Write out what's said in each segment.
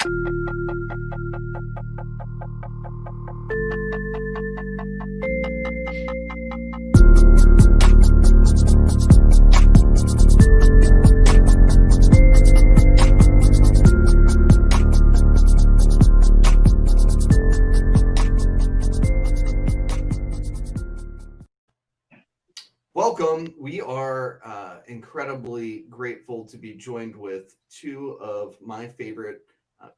Welcome. We are incredibly grateful to be joined with two of my favorite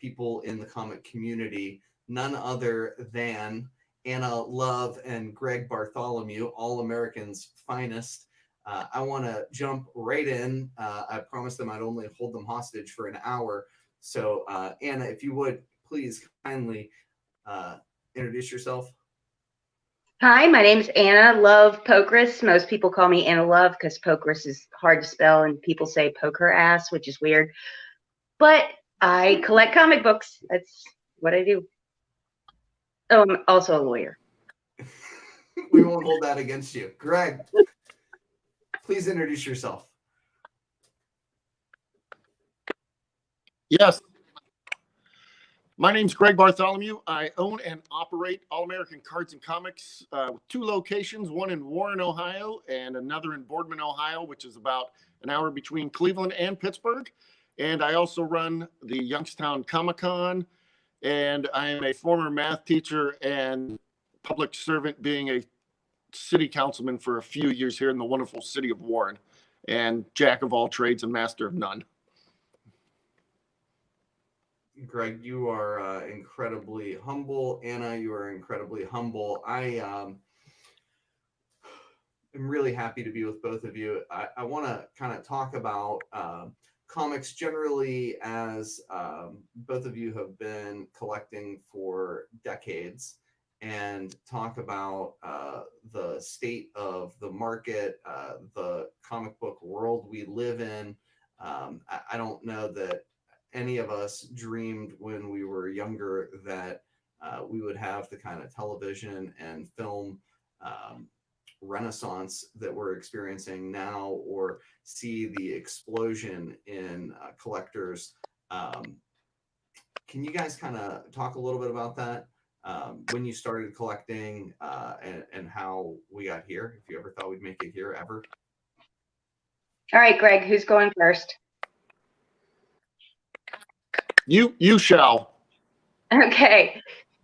people in the comic community, none other than Anna Love and Greg Bartholomew, All Americans' finest. I want to jump right in. I promised them I'd only hold them hostage for an hour. So, Anna, if you would please kindly introduce yourself. Hi, my name's Anna Love Pokris. Most people call me Anna Love because Pokris is hard to spell and people say poker ass, which is weird. But I collect comic books. That's what I do. Oh, I'm also a lawyer. We won't hold that against you. Greg, please introduce yourself. Yes. My name's Greg Bartholomew. I own and operate All American Cards and Comics with two locations, one in Warren, Ohio, and another in Boardman, Ohio, which is about an hour between Cleveland and Pittsburgh. And I also run the Youngstown Comic-Con, and I am a former math teacher and public servant, being a city councilman for a few years here in the wonderful city of Warren, and jack of all trades and master of none. Greg, you are incredibly humble. Anna, you are incredibly humble. I am really happy to be with both of you. I want to kind of talk about comics generally, as both of you have been collecting for decades, and talk about the state of the market, the comic book world we live in. I don't know that any of us dreamed when we were younger that we would have the kind of television and film renaissance that we're experiencing now, or see the explosion in collectors. Can you guys kind of talk a little bit about that? When you started collecting and how we got here, if you ever thought we'd make it here ever? All right, Greg, who's going first? You shall. Okay.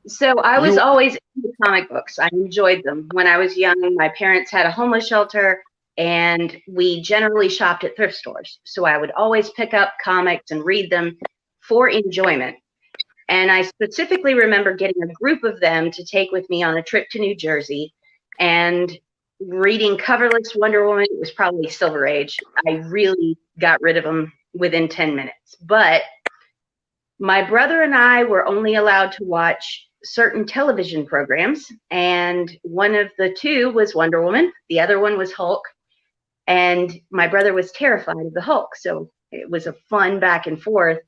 So I was always into comic books. I enjoyed them. When I was young, my parents had a homeless shelter, and we generally shopped at thrift stores. So I would always pick up comics and read them for enjoyment. And I specifically remember getting a group of them to take with me on a trip to New Jersey and reading coverless Wonder Woman. It was probably Silver Age. I really got rid of them within 10 minutes. But my brother and I were only allowed to watch certain television programs, and one of the two was Wonder Woman. The other one was Hulk, and my brother was terrified of the Hulk. So it was a fun back and forth.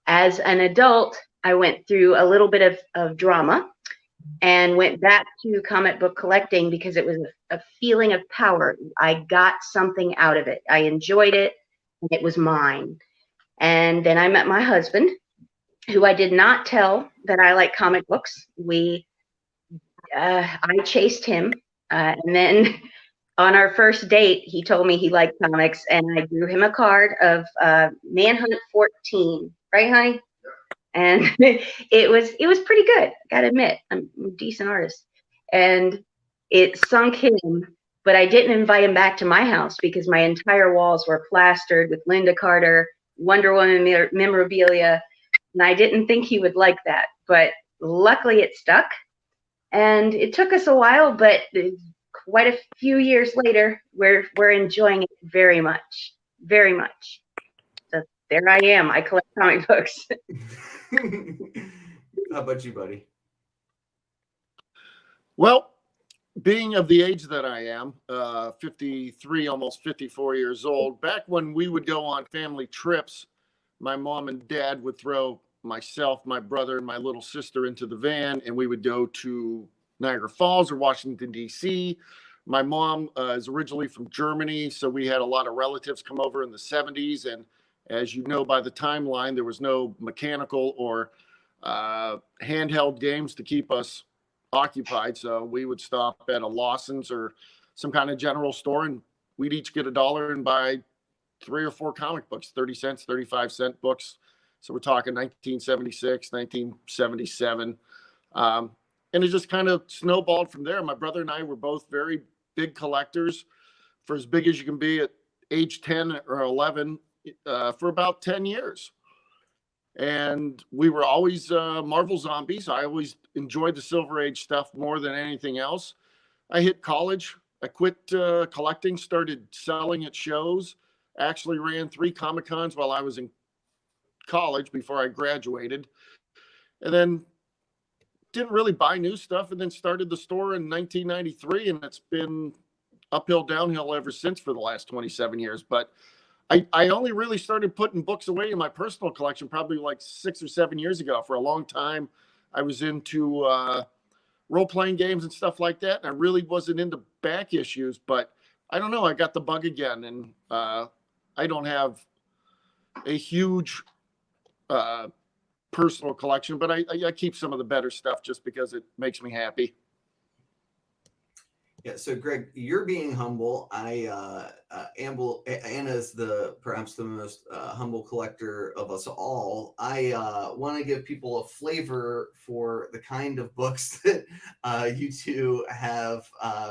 As an adult, I went through a little bit of drama and went back to comic book collecting because it was a feeling of power. I got something out of it. I enjoyed it, and it was mine. And then I met my husband, who I did not tell that I like comic books. I chased him, and then on our first date, he told me he liked comics, and I drew him a card of Manhunt 14, right, honey? And it was pretty good. I gotta admit, I'm a decent artist, and it sunk him. But I didn't invite him back to my house because my entire walls were plastered with Linda Carter, Wonder Woman memorabilia. And I didn't think he would like that, but luckily it stuck. And it took us a while, but quite a few years later, we're enjoying it very much, very much. So there I am. I collect comic books. How about you, buddy? Well, being of the age that I am, 53, almost 54 years old, back when we would go on family trips, my mom and dad would throw myself, my brother, and my little sister into the van, and we would go to Niagara Falls or Washington, D.C. My mom is originally from Germany, so we had a lot of relatives come over in the 70s, As you know, by the timeline, there was no mechanical or handheld games to keep us occupied. So we would stop at a Lawson's or some kind of general store, and we'd each get $1 and buy 3 or 4 comic books, 30 cents, 35-cent books. So we're talking 1976, 1977. And it just kind of snowballed from there. My brother and I were both very big collectors, for as big as you can be at age 10 or 11, for about 10 years. And we were always Marvel zombies. I always enjoyed the Silver Age stuff more than anything else. I hit college. I quit collecting, started selling at shows. Actually ran 3 Comic-Cons while I was in college before I graduated. And then didn't really buy new stuff, and then started the store in 1993, and it's been uphill, downhill ever since for the last 27 years. But I only really started putting books away in my personal collection probably like 6 or 7 years ago. For a long time, I was into role-playing games and stuff like that, and I really wasn't into back issues. But I don't know, I got the bug again, and I don't have a huge personal collection, but I keep some of the better stuff just because it makes me happy. Yeah, so Greg, you're being humble. Anna's perhaps the most humble collector of us all. I want to give people a flavor for the kind of books that you two have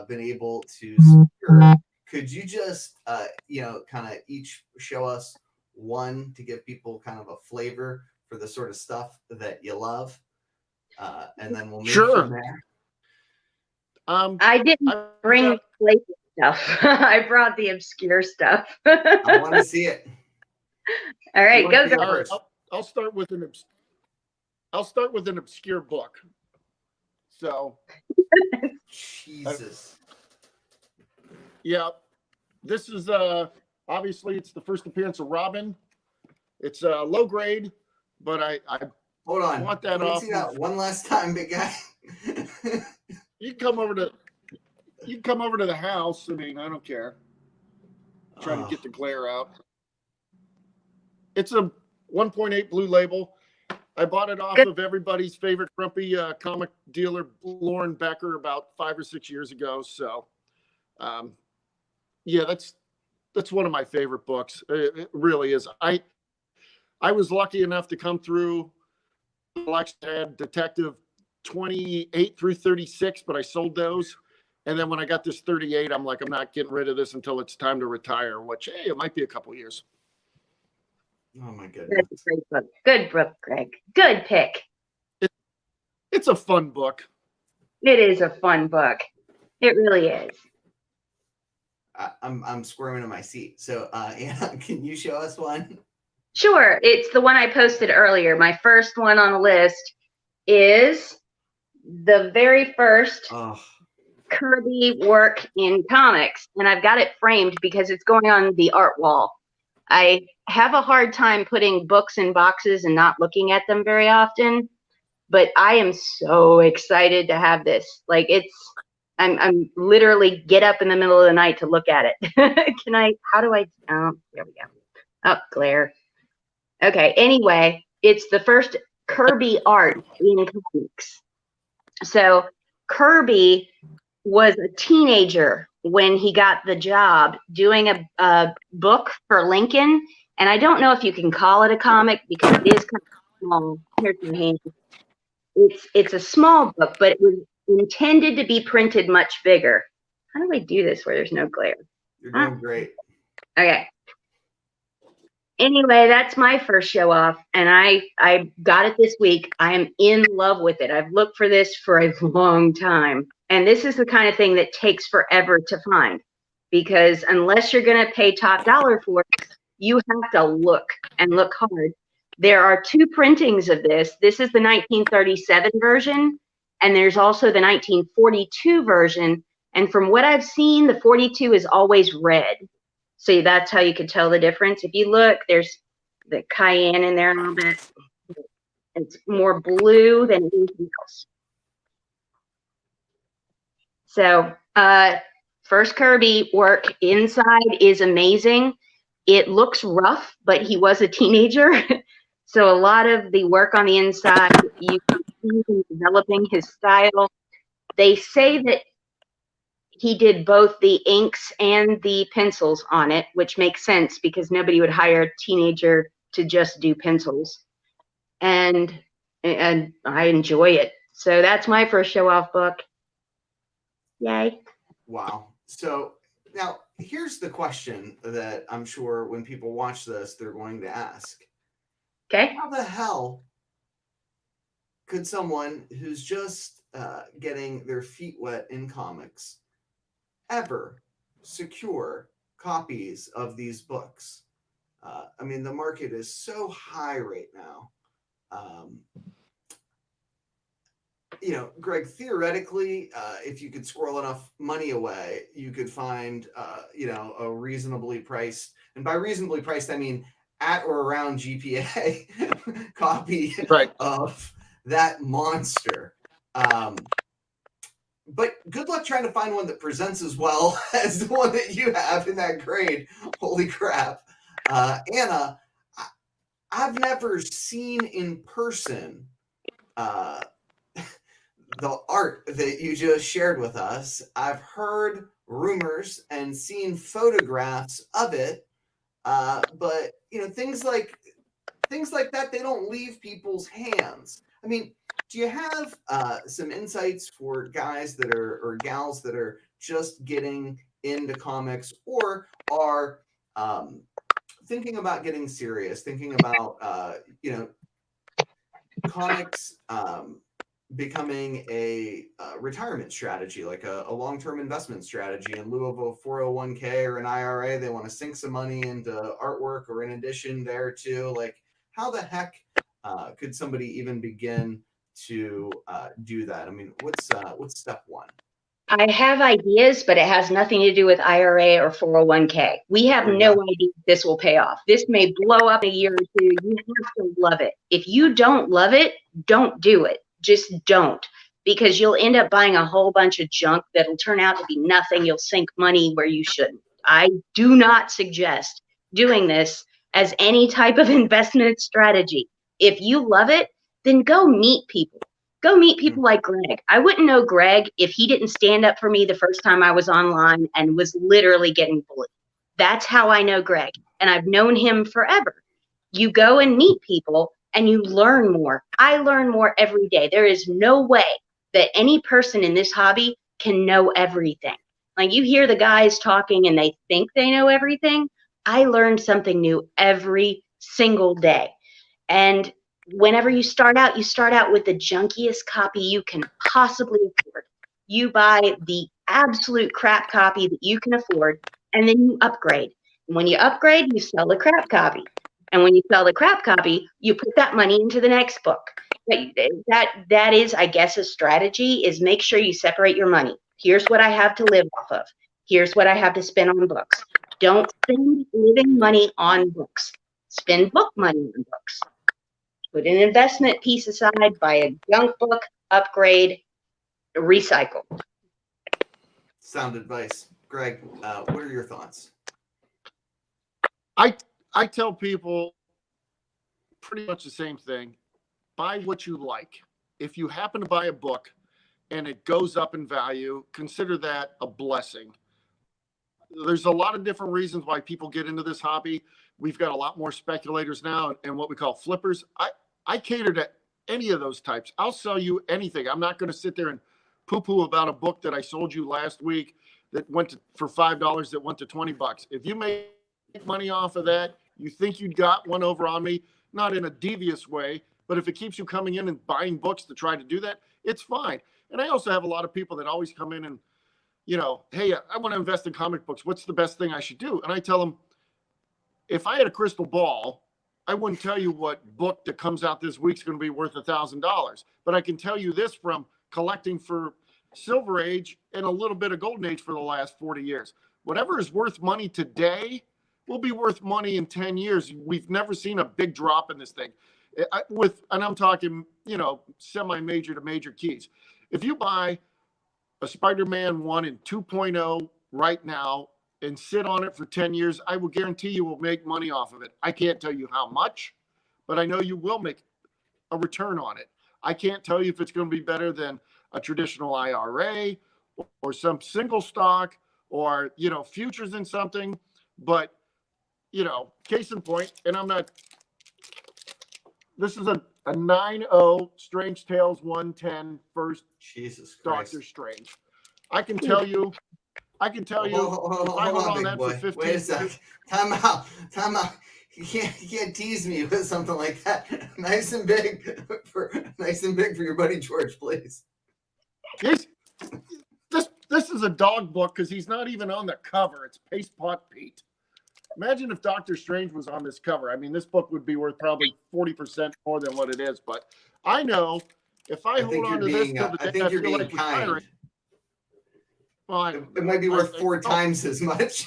been able to secure. Could you just, kind of each show us one to give people kind of a flavor for the sort of stuff that you love, and then we'll move from there. I didn't bring flavor stuff. I brought the obscure stuff. I want to see it. All right, go. All right, I'll start with an obscure book. So, Jesus. Yeah, this is obviously it's the first appearance of Robin. It's low grade, but I hold on. Want that off. See that one last time, big guy. You can come over to the house. I mean, I don't care. I'm trying to get the glare out. It's a 1.8 blue label. I bought it off of everybody's favorite grumpy comic dealer, Lauren Becker, about 5 or 6 years ago. So, yeah, that's one of my favorite books. It really is. I was lucky enough to come through. Had Detective 28 through 36, but I sold those. And then when I got this 38, I'm like, I'm not getting rid of this until it's time to retire, which, hey, it might be a couple years. Oh, my goodness. That's a great book. Good book, Greg. Good pick. It's a fun book. It is a fun book. It really is. I'm squirming in my seat. So, Anna, can you show us one? Sure. It's the one I posted earlier. My first one on the list is the very first Kirby work in comics. And I've got it framed because it's going on the art wall. I have a hard time putting books in boxes and not looking at them very often. But I am so excited to have this. Like I'm literally get up in the middle of the night to look at it. There we go. Oh, glare. Okay, anyway, it's the first Kirby art in comics. So Kirby was a teenager when he got the job doing a book for Lincoln. And I don't know if you can call it a comic because it is kind of small. Here's my hand. It's a small book, but it was intended to be printed much bigger. How do I do this where there's no glare? You're doing great. Okay. Anyway, that's my first show off, and I got it this week. I am in love with it. I've looked for this for a long time, and this is the kind of thing that takes forever to find, because unless you're going to pay top dollar for it, you have to look and look hard. There are 2 printings of this. This is the 1937 version, and there's also the 1942 version, and from what I've seen, the 42 is always red. So that's how you can tell the difference. If you look, there's the cayenne in there a little bit. It's more blue than anything else. So first Kirby work inside is amazing. It looks rough, but he was a teenager. So a lot of the work on the inside, you can see him developing his style. They say that he did both the inks and the pencils on it, which makes sense because nobody would hire a teenager to just do pencils. And I enjoy it. So that's my first show off book. Yay. Wow. So now here's the question that I'm sure when people watch this, they're going to ask. Okay. How the hell could someone who's just getting their feet wet in comics ever secure copies of these books? I mean, the market is so high right now. You know, Greg, theoretically, if you could squirrel enough money away, you could find, you know, a reasonably priced, and by reasonably priced, I mean at or around GPA copy of that monster. But good luck trying to find one that presents as well as the one that you have in that grade. Holy crap. Anna, I've never seen in person the art that you just shared with us. I've heard rumors and seen photographs of it, but you know, things like that, they don't leave people's hands. I mean, do you have some insights for guys that are, or gals that are just getting into comics, or are thinking about getting serious, thinking about you know, comics becoming a retirement strategy, like a long-term investment strategy in lieu of a 401k or an IRA? They want to sink some money into artwork, or in addition there too. Like, how the heck could somebody even begin to do that? I mean, what's step one? I have ideas, but it has nothing to do with IRA or 401k. We have no idea if this will pay off. This may blow up in a year or two. You have to love it. If you don't love it, don't do it. Just don't, because you'll end up buying a whole bunch of junk that'll turn out to be nothing. You'll sink money where you shouldn't. I do not suggest doing this as any type of investment strategy. If you love it, then go meet people. Go meet people like Greg. I wouldn't know Greg if he didn't stand up for me the first time I was online and was literally getting bullied. That's how I know Greg, and I've known him forever. You go and meet people and you learn more. I learn more every day. There is no way that any person in this hobby can know everything. Like, you hear the guys talking and they think they know everything. I learn something new every single day. And whenever you start out with the junkiest copy you can possibly afford. You buy the absolute crap copy that you can afford, and then you upgrade. And when you upgrade, you sell the crap copy. And when you sell the crap copy, you put that money into the next book. That is, I guess, a strategy, is make sure you separate your money. Here's what I have to live off of. Here's what I have to spend on books. Don't spend living money on books. Spend book money on books. Put an investment piece aside, buy a junk book, upgrade, recycle. Sound advice. Greg, what are your thoughts? I tell people pretty much the same thing. Buy what you like. If you happen to buy a book and it goes up in value, consider that a blessing. There's a lot of different reasons why people get into this hobby. We've got a lot more speculators now and what we call flippers. I cater to any of those types. I'll sell you anything. I'm not going to sit there and poo-poo about a book that I sold you last week that went for $5 that went to $20. If you make money off of that, you think you got one over on me, not in a devious way, but if it keeps you coming in and buying books to try to do that, it's fine. And I also have a lot of people that always come in and, you know, hey, I want to invest in comic books. What's the best thing I should do? And I tell them, if I had a crystal ball, I wouldn't tell you what book that comes out this week is going to be worth $1,000. But I can tell you this from collecting for Silver Age and a little bit of Golden Age for the last 40 years. Whatever is worth money today will be worth money in 10 years. We've never seen a big drop in this thing. And I'm talking, you know, semi-major to major keys. If you buy a Spider-Man 1 and 2.0 right now and sit on it for 10 years, I will guarantee you will make money off of it. I can't tell you how much, but I know you will make a return on it. I can't tell you if it's going to be better than a traditional IRA or some single stock or, futures in something. But, case in point, and this is a 9-0 Strange Tales 110 first Jesus Christ. Doctor Strange. I can tell you, if I hold on that for 15 Wait a sec. Time out. You can't tease me with something like that. Nice and big for your buddy George, please. This is a dog book because he's not even on the cover. It's Paste Pot Pete. Imagine if Doctor Strange was on this cover. I mean, this book would be worth probably 40% more than what it is. But I know if I hold on to this till the day I feel like retiring. Well, it might be worth 4 times as much.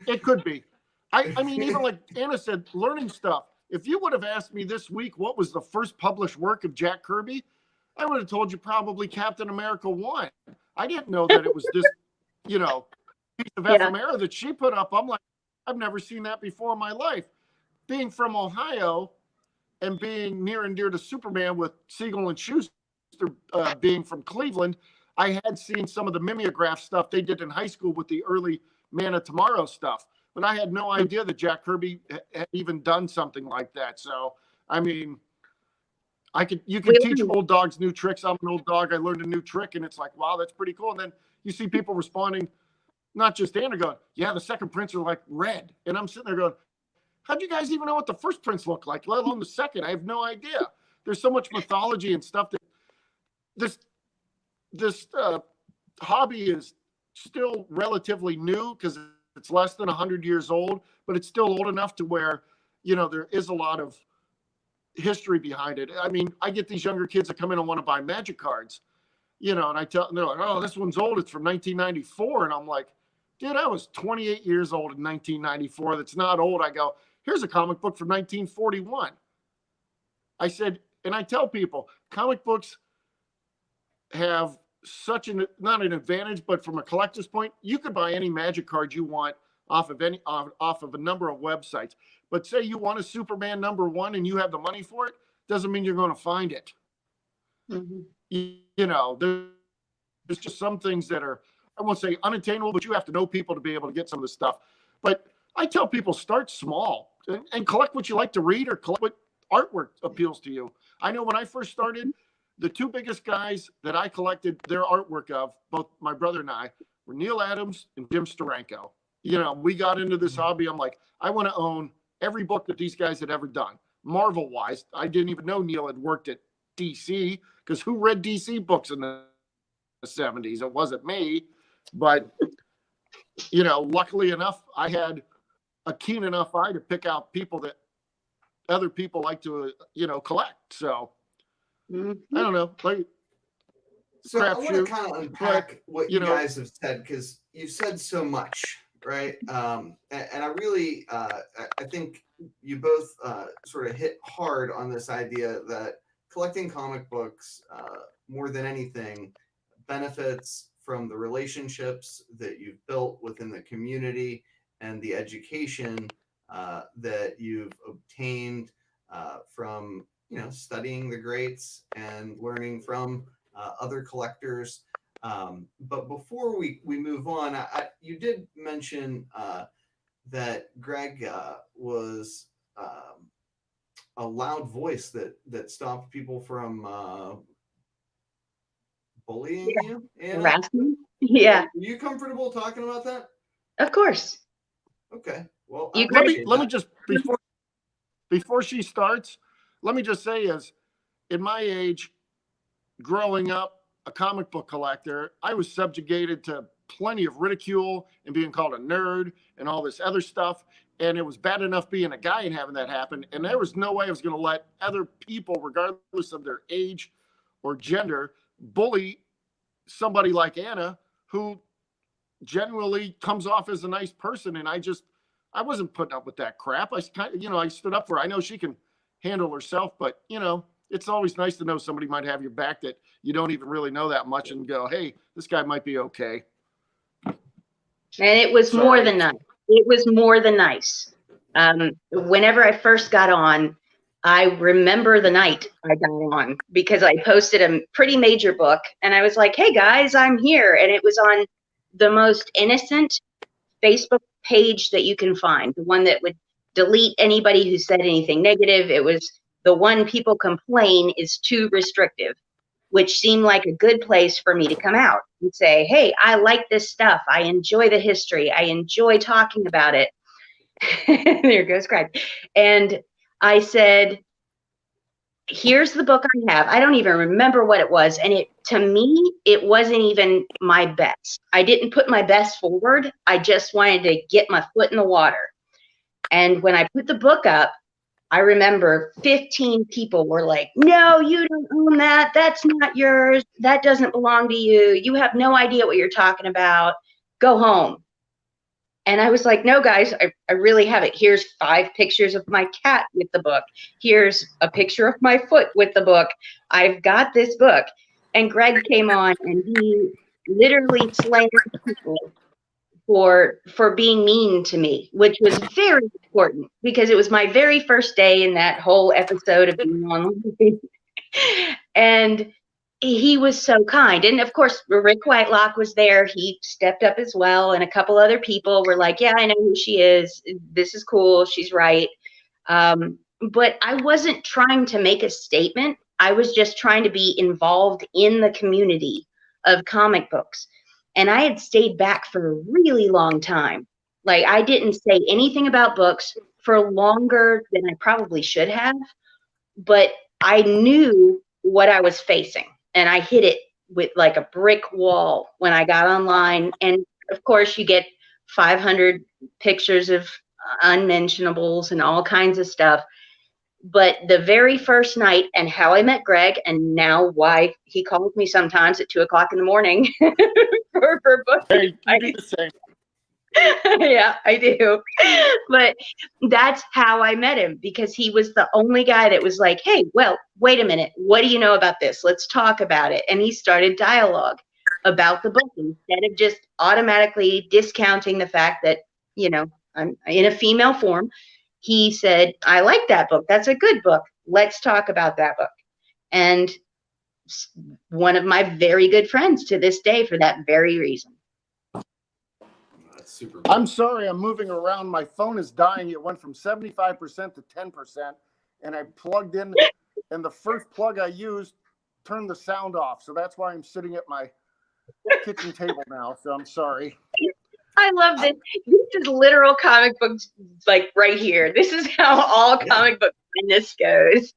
It could be. I mean, even like Anna said, learning stuff. If you would have asked me this week what was the first published work of Jack Kirby, I would have told you probably Captain America 1. I didn't know that it was this, piece of ephemera that she put up. I'm like, I've never seen that before in my life. Being from Ohio and being near and dear to Superman with Siegel and Schuster being from Cleveland, I had seen some of the mimeograph stuff they did in high school with the early Man of Tomorrow stuff. But I had no idea that Jack Kirby had even done something like that. So, I mean, you can teach old dogs new tricks. I'm an old dog. I learned a new trick, and it's like, wow, that's pretty cool. And then you see people responding, not just Anna going, yeah, the second prints are like red. And I'm sitting there going, how'd you guys even know what the first prints look like, let alone the second? I have no idea. There's so much mythology and stuff that this hobby is still relatively new because it's less than 100 years old, but it's still old enough to where, there is a lot of history behind it. I mean, I get these younger kids that come in and want to buy Magic cards, and I tell them, they're like, oh, this one's old. It's from 1994. And I'm like, dude, I was 28 years old in 1994. That's not old. I go, here's a comic book from 1941. I said, and I tell people, comic books have such not an advantage, but from a collector's point, you could buy any Magic card you want off of a number of websites. But say you want a Superman #1 and you have the money for it, doesn't mean you're going to find it. Mm-hmm. There's just some things that are, I won't say unattainable, but you have to know people to be able to get some of this stuff. But I tell people, start small and collect what you like to read or collect what artwork appeals to you. I know when I first started, the 2 biggest guys that I collected their artwork of, both my brother and I, were Neil Adams and Jim Steranko. We got into this hobby. I'm like, I want to own every book that these guys had ever done. Marvel-wise, I didn't even know Neil had worked at DC, because who read DC books in the 70s? It wasn't me. But, luckily enough, I had a keen enough eye to pick out people that other people like to, collect. So, I don't know. So I want to kind of unpack what you guys have said, because you've said so much, right? And I really, I think you both sort of hit hard on this idea that collecting comic books, more than anything, benefits from the relationships that you've built within the community and the education that you've obtained from studying the greats and learning from other collectors. But before we move on, you did mention that Greg was a loud voice that stopped people from bullying you. Harassment? Yeah. Are you comfortable talking about that? Of course. Okay. Well, let me just before she starts, let me just say, is in my age, growing up a comic book collector, I was subjugated to plenty of ridicule and being called a nerd and all this other stuff. And it was bad enough being a guy and having that happen. And there was no way I was going to let other people, regardless of their age or gender, bully somebody like Anna, who genuinely comes off as a nice person. And I wasn't putting up with that crap. I stood up for her. I know she can handle herself, but it's always nice to know somebody might have your back that you don't even really know that much and go, hey, this guy might be okay. And it was more than nice. It was more than nice. Whenever I first got on, I remember the night I got on because I posted a pretty major book and I was like, hey guys, I'm here. And it was on the most innocent Facebook page that you can find, the one that would delete anybody who said anything negative. It was the one people complain is too restrictive, which seemed like a good place for me to come out and say, hey, I like this stuff. I enjoy the history. I enjoy talking about it. There goes Craig. And I said, here's the book I have. I don't even remember what it was. And to me, it wasn't even my best. I didn't put my best forward. I just wanted to get my foot in the water. And when I put the book up, I remember 15 people were like, no, you don't own that. That's not yours. That doesn't belong to you. You have no idea what you're talking about. Go home. And I was like, no, guys, I really have it. Here's 5 pictures of my cat with the book. Here's a picture of my foot with the book. I've got this book. And Greg came on and he literally slammed people for being mean to me, which was very important because it was my very first day in that whole episode of being online. And he was so kind. And of course, Rick Whitelock was there. He stepped up as well. And a couple other people were like, yeah, I know who she is. This is cool. She's right. But I wasn't trying to make a statement. I was just trying to be involved in the community of comic books. And I had stayed back for a really long time. Like, I didn't say anything about books for longer than I probably should have. But I knew what I was facing. And I hit it with like a brick wall when I got online. And of course, you get 500 pictures of unmentionables and all kinds of stuff. But the very first night, and how I met Greg, and now why he calls me sometimes at 2 o'clock in the morning for books. Hey, you do the same. Yeah, I do. But that's how I met him, because he was the only guy that was like, hey, well, wait a minute. What do you know about this? Let's talk about it. And he started dialogue about the book instead of just automatically discounting the fact that, you know, I'm in a female form. He said, I like that book. That's a good book. Let's talk about that book. And one of my very good friends to this day for that very reason. Super cool. I'm sorry, I'm moving around. My phone is dying. It went from 75% to 10%, and I plugged in, and the first plug I used turned the sound off. So that's why I'm sitting at my kitchen table now. So I'm sorry. I love this. This is literal comic books, like right here. This is how all comic book business goes.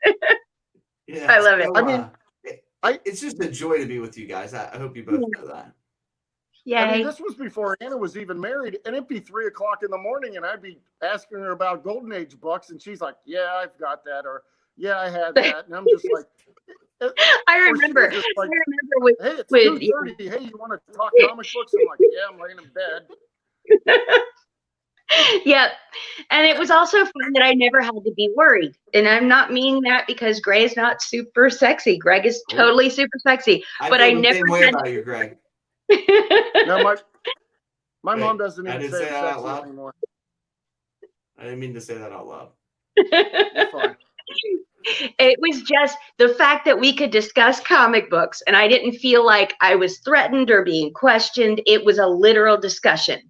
Yeah, I love it. So, I mean, it's just a joy to be with you guys. I hope you both know that. Yay. I mean, this was before Anna was even married, and it'd be 3 o'clock in the morning, and I'd be asking her about Golden Age books, and she's like, yeah, I've got that, or yeah, I had that. And I'm just like, I remember. Like, I remember with, hey, it's with 2:30. Hey, you want to talk comic books? I'm like, yeah, I'm laying in bed. Yeah. And it was also fun that I never had to be worried. And I'm not meaning that because Gray's not super sexy. Greg is totally super sexy. But I never had about you, Greg. No, my mom doesn't even say that out sexy loud anymore. I didn't mean to say that out loud. It's fine. It was just the fact that we could discuss comic books and I didn't feel like I was threatened or being questioned. It was a literal discussion.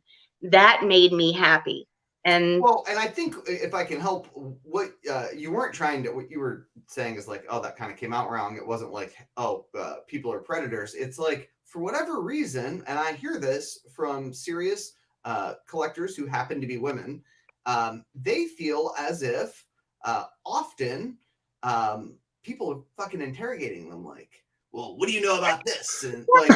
That made me happy. And well, and I think if I can help, what you weren't trying to, what you were saying is like, oh, that kind of came out wrong. It wasn't like, oh, people are predators. It's like, for whatever reason, and I hear this from serious collectors who happen to be women, they feel as if often people are fucking interrogating them like, well, what do you know about this? And like,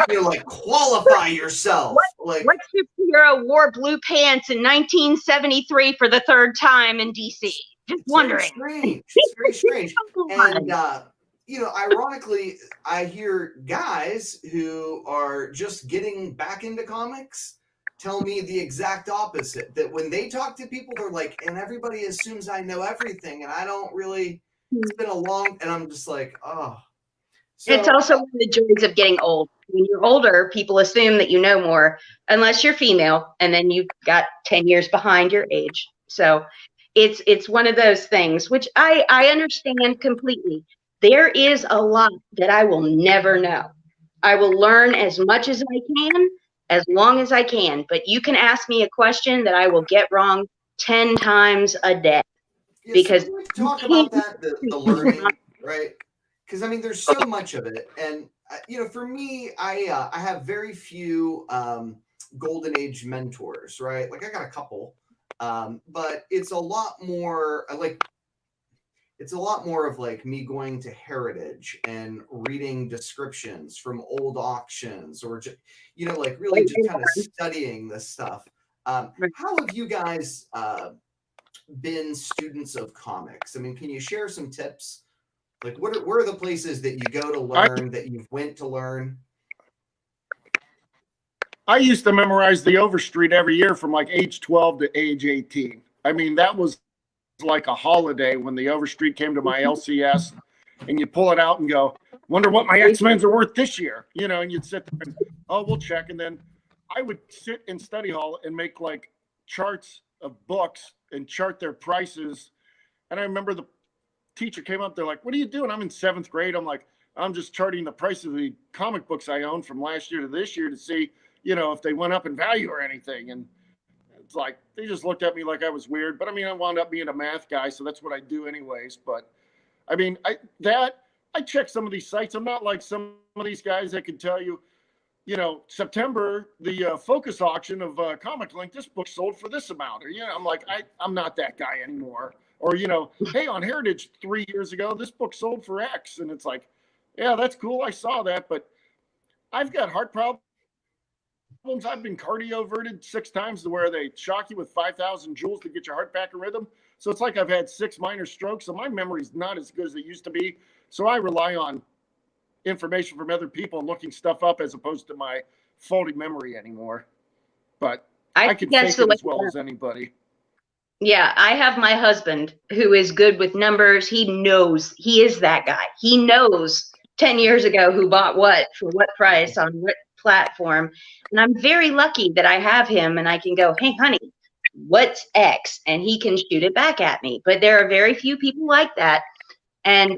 you know, like, qualify yourself. Like, what superhero wore blue pants in 1973 for the 3rd time in DC? Just wondering. It's very strange. And, you know, ironically, I hear guys who are just getting back into comics tell me the exact opposite. That when they talk to people, they're like, and everybody assumes I know everything, and I don't really. It's been a long, and I'm just like, oh. It's also one of the joys of getting old. When you're older, people assume that you know more, unless you're female, and then you've got 10 years behind your age. So it's one of those things, which I understand completely. There is a lot that I will never know. I will learn as much as I can, as long as I can. But you can ask me a question that I will get wrong 10 times a day. Yeah, Because so we talk about that, the learning, right? Because I mean, there's so much of it, and for me, I have very few golden age mentors, right? Like I got a couple, but it's a lot more it's a lot more of like me going to Heritage and reading descriptions from old auctions, or just like really just kind of studying this stuff. How have you guys been students of comics? I mean, can you share some tips? Like, where are the places that you go to learn, that you've went to learn? I used to memorize the Overstreet every year from like age 12 to age 18. I mean, that was like a holiday when the Overstreet came to my LCS, and you pull it out and go, wonder what my X-Men's are worth this year, and you'd sit there and, oh, we'll check. And then I would sit in study hall and make like charts of books and chart their prices. And I remember the teacher came up, they're like, what are you doing? I'm in 7th grade. I'm like, I'm just charting the price of the comic books I own from last year to this year to see, if they went up in value or anything. And it's like, they just looked at me like I was weird. But I mean, I wound up being a math guy, so that's what I do anyways. But I mean, I check some of these sites. I'm not like some of these guys that can tell you, September, the Focus auction of Comic Link, this book sold for this amount. Or, I'm like, I'm not that guy anymore. Or, hey, on Heritage 3 years ago, this book sold for X. And it's like, yeah, that's cool. I saw that. But I've got heart problems. I've been cardioverted 6 times to where they shock you with 5,000 joules to get your heart back in rhythm. So it's like I've had 6 minor strokes. So my memory's not as good as it used to be. So I rely on information from other people and looking stuff up as opposed to my faulty memory anymore. But I can fake it as well as anybody. Yeah, I have my husband who is good with numbers. He knows, he is that guy. He knows 10 years ago who bought what for what price on what platform. And I'm very lucky that I have him and I can go, hey, honey, what's X? And he can shoot it back at me. But there are very few people like that. And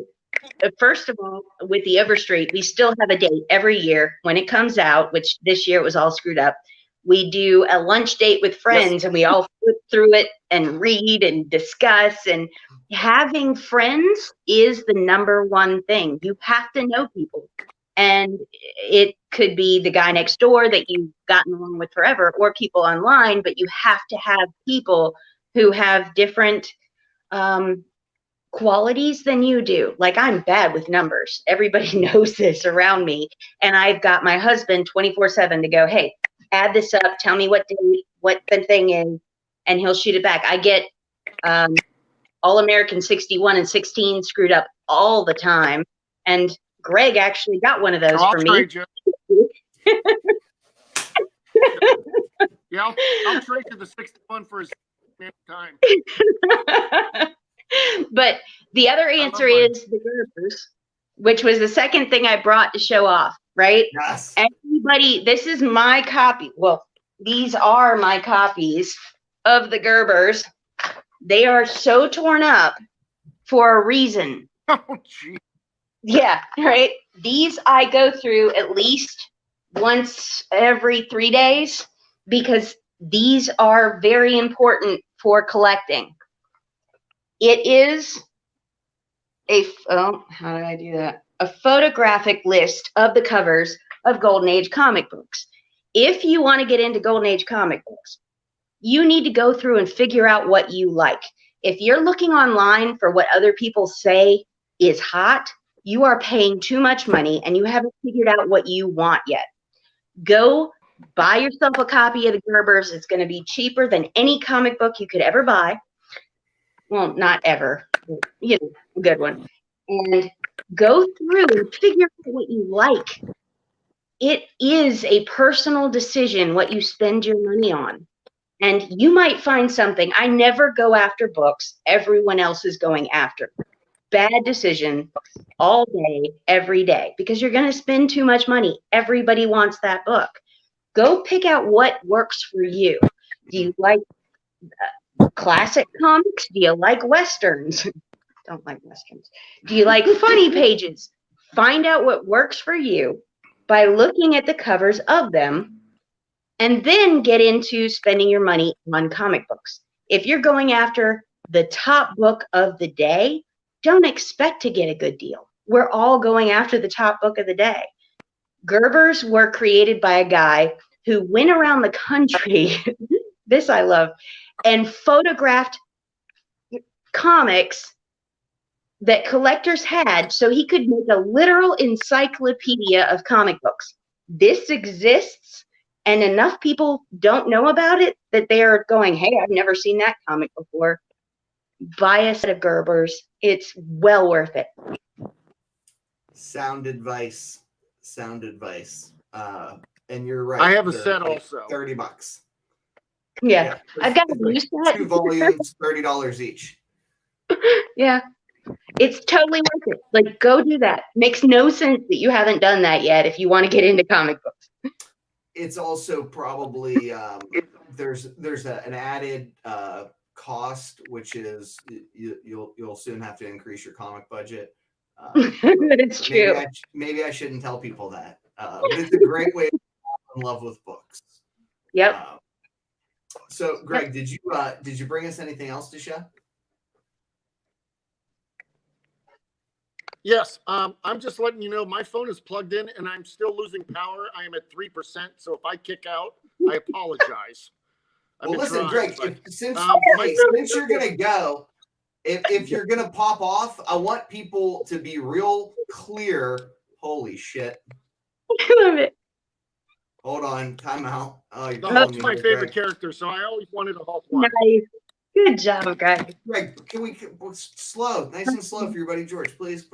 first of all, with the Overstreet, we still have a date every year when it comes out, which this year it was all screwed up. We do a lunch date with friends, and we all flip through it and read and discuss. And having friends is the number one thing. You have to know people. And it could be the guy next door that you've gotten along with forever, or people online, but you have to have people who have different qualities than you do. Like, I'm bad with numbers. Everybody knows this around me. And I've got my husband 24/7 to go, hey, add this up, tell me what the thing is, and he'll shoot it back. I get All-American 61 and 16 screwed up all the time. And Greg actually got one of those for me. Yeah, I'll trade you the 61 for his time. But the other answer is the Gerbers, which was the second thing I brought to show off, right? Yes. Everybody, this is my copy. Well, these are my copies of the Gerbers. They are so torn up for a reason. Oh, gee. Yeah, right. These I go through at least once every 3 days because these are very important for collecting. It is how did I do that? A photographic list of the covers of Golden Age comic books. If you want to get into Golden Age comic books, you need to go through and figure out what you like. If you're looking online for what other people say is hot, you are paying too much money and you haven't figured out what you want yet. Go buy yourself a copy of the Gerbers. It's going to be cheaper than any comic book you could ever buy. Well, not ever, but, a good one. And go through and figure out what you like. It is a personal decision what you spend your money on. And you might find something. I never go after books everyone else is going after. bad decision all day, every day, because you're going to spend too much money. Everybody wants that book. Go pick out what works for you. Do you like classic comics? Do you like Westerns? Don't like Westerns. Do you like funny pages? Find out what works for you by looking at the covers of them, and then get into spending your money on comic books. If you're going after the top book of the day, don't expect to get a good deal. We're all going after the top book of the day. Gerbers were created by a guy who went around the country, this I love, and photographed comics that collectors had so he could make a literal encyclopedia of comic books. This exists, and enough people don't know about it that they're going, hey, I've never seen that comic before. Buy a set of Gerbers. It's well worth it. Sound advice. Sound advice. And you're right. I have a set like also. $30. Yeah. I've got a new set. 2 volumes, $30 each. Yeah. It's totally worth it. Like, go do that. Makes no sense that you haven't done that yet if you want to get into comic books. It's also probably there's an added cost, which is you'll soon have to increase your comic budget. It's true. Maybe I shouldn't tell people that, but it's a great way to fall in love with books. Yep. So, Greg, did you bring us anything else to show? Yes, I'm just letting you know my phone is plugged in and I'm still losing power. I am at 3%, so if I kick out, I apologize. Well, listen, Greg, since you're gonna go, if you're gonna pop off, I want people to be real clear. Holy shit! I love it. Hold on, time out. Oh, the Hulk's my favorite character, so I always wanted a Hulk one. Nice. Good job, Greg. Greg, can we slow, nice and slow for your buddy George, please?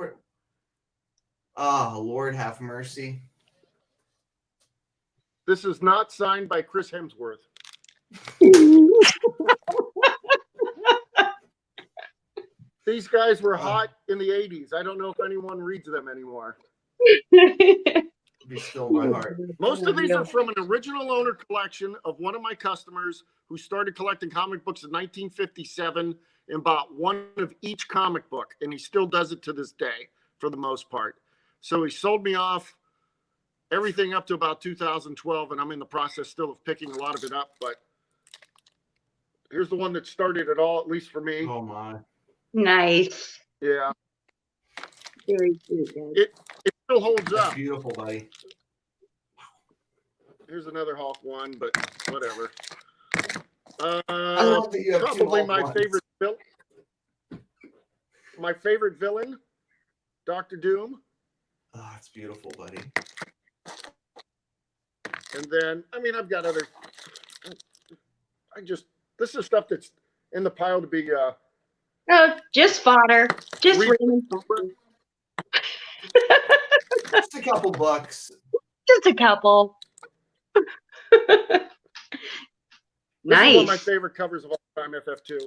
Oh, Lord have mercy. This is not signed by Chris Hemsworth. These guys were hot in the 80s. I don't know if anyone reads them anymore. Be still my heart. Most of these are from an original owner collection of one of my customers who started collecting comic books in 1957 and bought one of each comic book, and he still does it to this day for the most part. So he sold me off everything up to about 2012, and I'm in the process still of picking a lot of it up, but here's the one that started it all, at least for me. Oh my. Nice. Yeah. Very cute, guys. It still holds That's up. beautiful, buddy. Here's another Hulk one, but whatever. I love that you have Probably two Hulk my ones. favorite villain. My favorite villain, Dr. Doom. Oh, it's beautiful, buddy. And then, I mean, I've got other. This is stuff that's in the pile to be. Oh, just fodder. Just Just a couple bucks. Just a couple. This Nice. is one of my favorite covers of all time, FF2.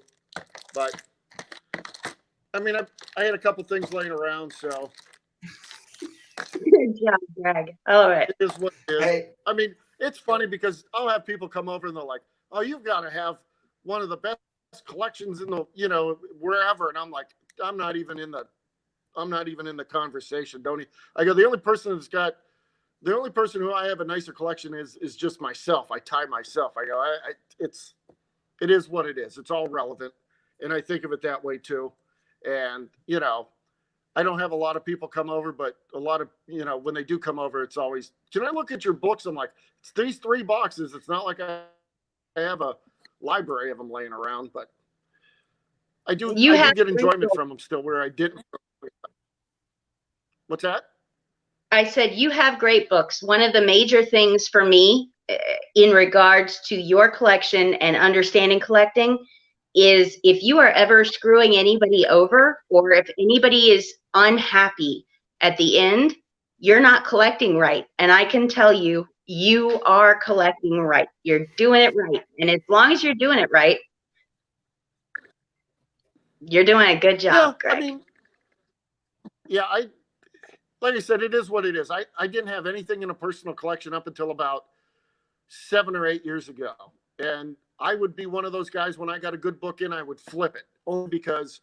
But I mean, I had a couple things laying around, so. Good job, Greg. I love it. It is what it is. Hey, I mean, it's funny because I'll have people come over and they're like, "Oh, you've got to have one of the best collections in the, wherever." And I'm like, I'm not even in the conversation. I go, the only person who I have a nicer collection is just myself. I tie myself. I go, it is what it is. It's all relevant. And I think of it that way too. And, I don't have a lot of people come over, but a lot of, when they do come over, it's always, can I look at your books? I'm like, it's these 3 boxes. It's not like I have a library of them laying around, but I do get enjoyment from them still where I didn't. What's that? I said, you have great books. One of the major things for me in regards to your collection and understanding collecting is if you are ever screwing anybody over or if anybody is unhappy at the end, you're not collecting right. And I can tell you, you are collecting right. You're doing it right. And as long as you're doing it right, you're doing a good job, Greg. I mean, yeah, like I said, it is what it is. I didn't have anything in a personal collection up until about 7 or 8 years ago. And I would be one of those guys, when I got a good book in, I would flip it, only because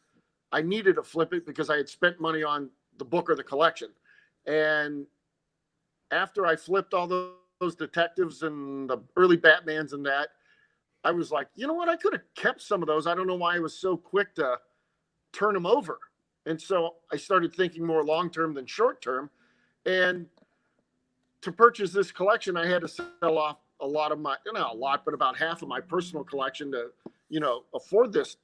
I needed to flip it because I had spent money on the book or the collection. And after I flipped all those detectives and the early Batmans and that, I was like, you know what? I could have kept some of those. I don't know why I was so quick to turn them over. And so I started thinking more long-term than short-term. And to purchase this collection, I had to sell off a lot of my, not a lot, but about half of my personal collection to, afford this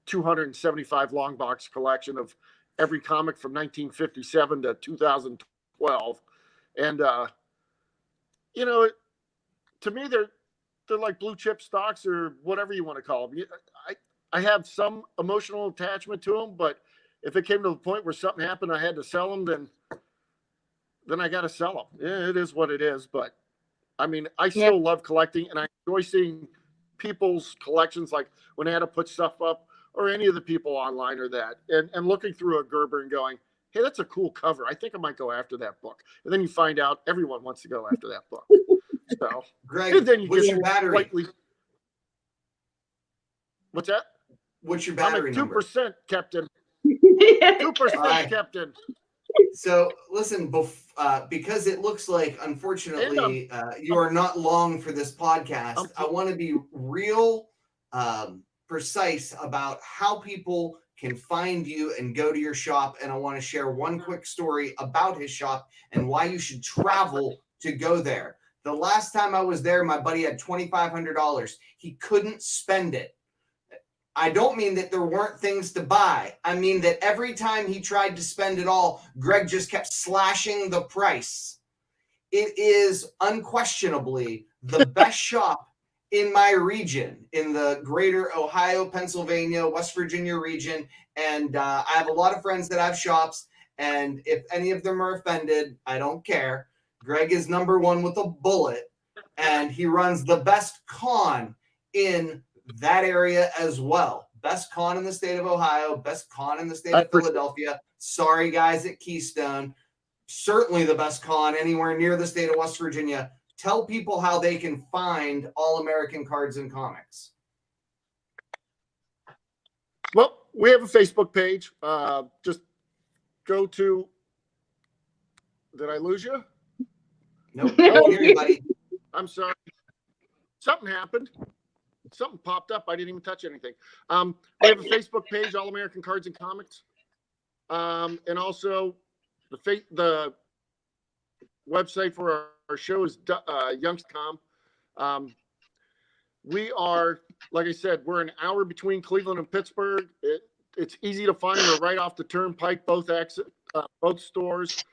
275 long box collection of every comic from 1957 to 2012. And, to me, they're like blue chip stocks or whatever you want to call them. I have some emotional attachment to them, but if it came to the point where something happened, I had to sell them, then I got to sell them. Yeah, it is what it is. But I mean, I still love collecting, and I enjoy seeing people's collections, like when I had to put stuff up, or any of the people online or that, and looking through a Gerber and going, hey, that's a cool cover. I think I might go after that book. And then you find out everyone wants to go after that book. So, Greg, and then you what's get your battery? slightly. What's that? What's your battery I'm at 2%, number? Captain. 2%, Right. Captain. So listen, because it looks like, unfortunately, you are not long for this podcast. I want to be real precise about how people can find you and go to your shop. And I want to share one quick story about his shop and why you should travel to go there. The last time I was there, my buddy had $2,500. He couldn't spend it. I don't mean that there weren't things to buy. I mean that every time he tried to spend it all, Greg just kept slashing the price. It is unquestionably the best shop in my region, in the greater Ohio, Pennsylvania, West Virginia region. And I have a lot of friends that have shops. And if any of them are offended, I don't care. Greg is number one with a bullet. And he runs the best con in that area as well. Best con in the state of Ohio, best con in the state of Philadelphia. Sorry, guys at Keystone. Certainly the best con anywhere near the state of West Virginia. Tell people how they can find All American Cards and Comics. Well, we have a Facebook page. Just go to. Did I lose you? Nope. I can hear you, buddy. I'm sorry. Something happened. Something popped up. I didn't even touch anything. We have a Facebook page, All American Cards and Comics, and also the website for our show is Youngst.com. We are, like I said, we're an hour between Cleveland and Pittsburgh. It's easy to find. We're right off the turnpike, both stores.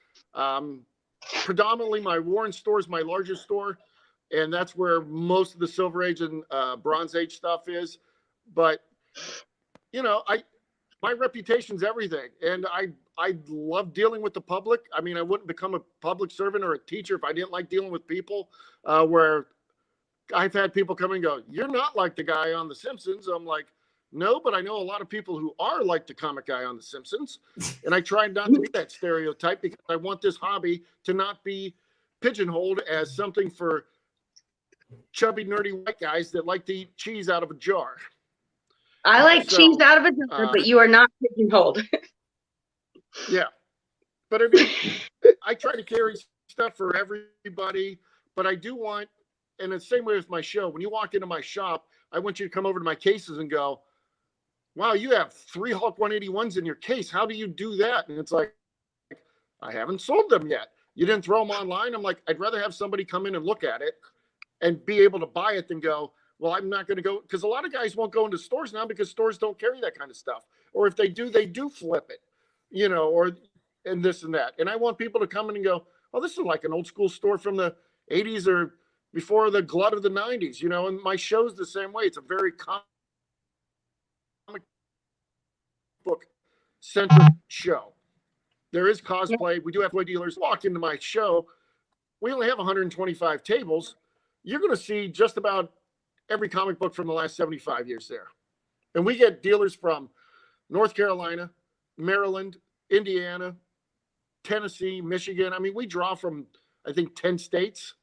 Predominantly, my Warren store is my largest store. And that's where most of the Silver Age and Bronze Age stuff is. But, my reputation's everything. And I love dealing with the public. I mean, I wouldn't become a public servant or a teacher if I didn't like dealing with people, where I've had people come and go, you're not like the guy on The Simpsons. I'm like, no, but I know a lot of people who are like the comic guy on The Simpsons. And I try not to be that stereotype because I want this hobby to not be pigeonholed as something for chubby, nerdy white guys that like to eat cheese out of a jar. I like cheese out of a jar, but you are not pigeonholed. Yeah. But I mean, I try to carry stuff for everybody, but I do want, and the same way with my show, when you walk into my shop, I want you to come over to my cases and go, wow, you have 3 Hulk 181s in your case. How do you do that? And it's like, I haven't sold them yet. You didn't throw them online? I'm like, I'd rather have somebody come in and look at it and be able to buy it than go, well, I'm not going to go, because a lot of guys won't go into stores now because stores don't carry that kind of stuff. Or if they do flip it, and this and that. And I want people to come in and go, oh, this is like an old school store from the 80s or before the glut of the 90s, and my show's the same way. It's a very comic book centric show. There is cosplay. We do have toy dealers. Walk into my show. We only have 125 tables. You're going to see just about every comic book from the last 75 years there. And we get dealers from North Carolina, Maryland, Indiana, Tennessee, Michigan. I mean, we draw from, I think, 10 states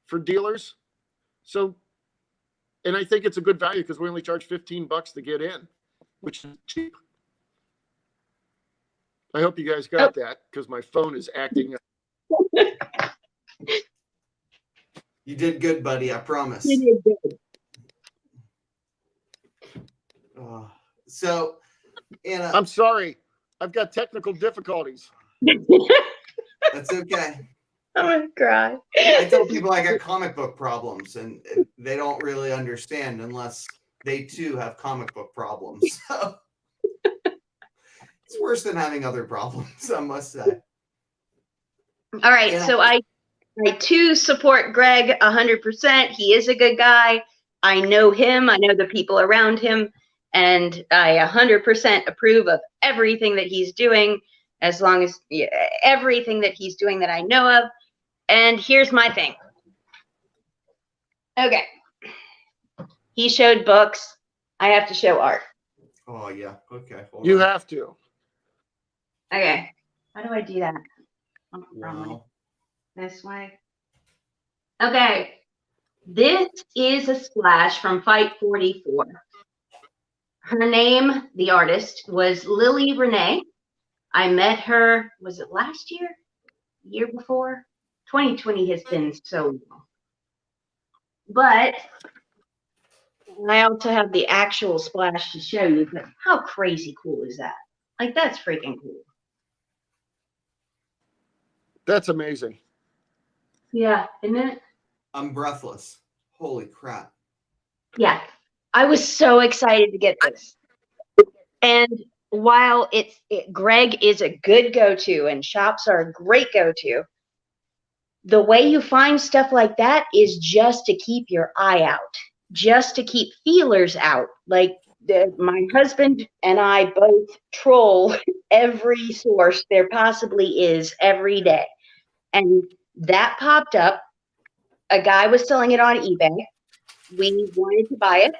for dealers. So, and I think it's a good value because we only charge $15 to get in, which is cheap. I hope you guys got that because my phone is acting. You did good, buddy. I promise. You did good. So, Anna, I'm sorry. I've got technical difficulties. that's okay. I'm gonna cry. I tell people I got comic book problems, and they don't really understand unless they too have comic book problems. So it's worse than having other problems, I must say. All right, so I too support Greg 100%. He is a good guy. I know him. I know the people around him, and I 100% approve of everything that he's doing, as long as everything that he's doing that I know of. And here's my thing. Okay. He showed books. I have to show art. Oh, yeah. Okay. You have to. Okay. How do I do that? Wrong way. Wow. This way. Okay. This is a splash from Fight 44. Her name, the artist, was Lily Renee. I met her, was it last year? Year before? 2020 has been so long. But I also have the actual splash to show you, but how crazy cool is that? Like, that's freaking cool. That's amazing. Yeah, isn't it? I'm breathless. Holy crap. Yeah, I was so excited to get this. And while Greg is a good go-to and shops are a great go-to, the way you find stuff like that is just to keep your eye out, just to keep feelers out. Like my husband and I both troll every source there possibly is every day. And that popped up. A guy was selling it on eBay. We wanted to buy it.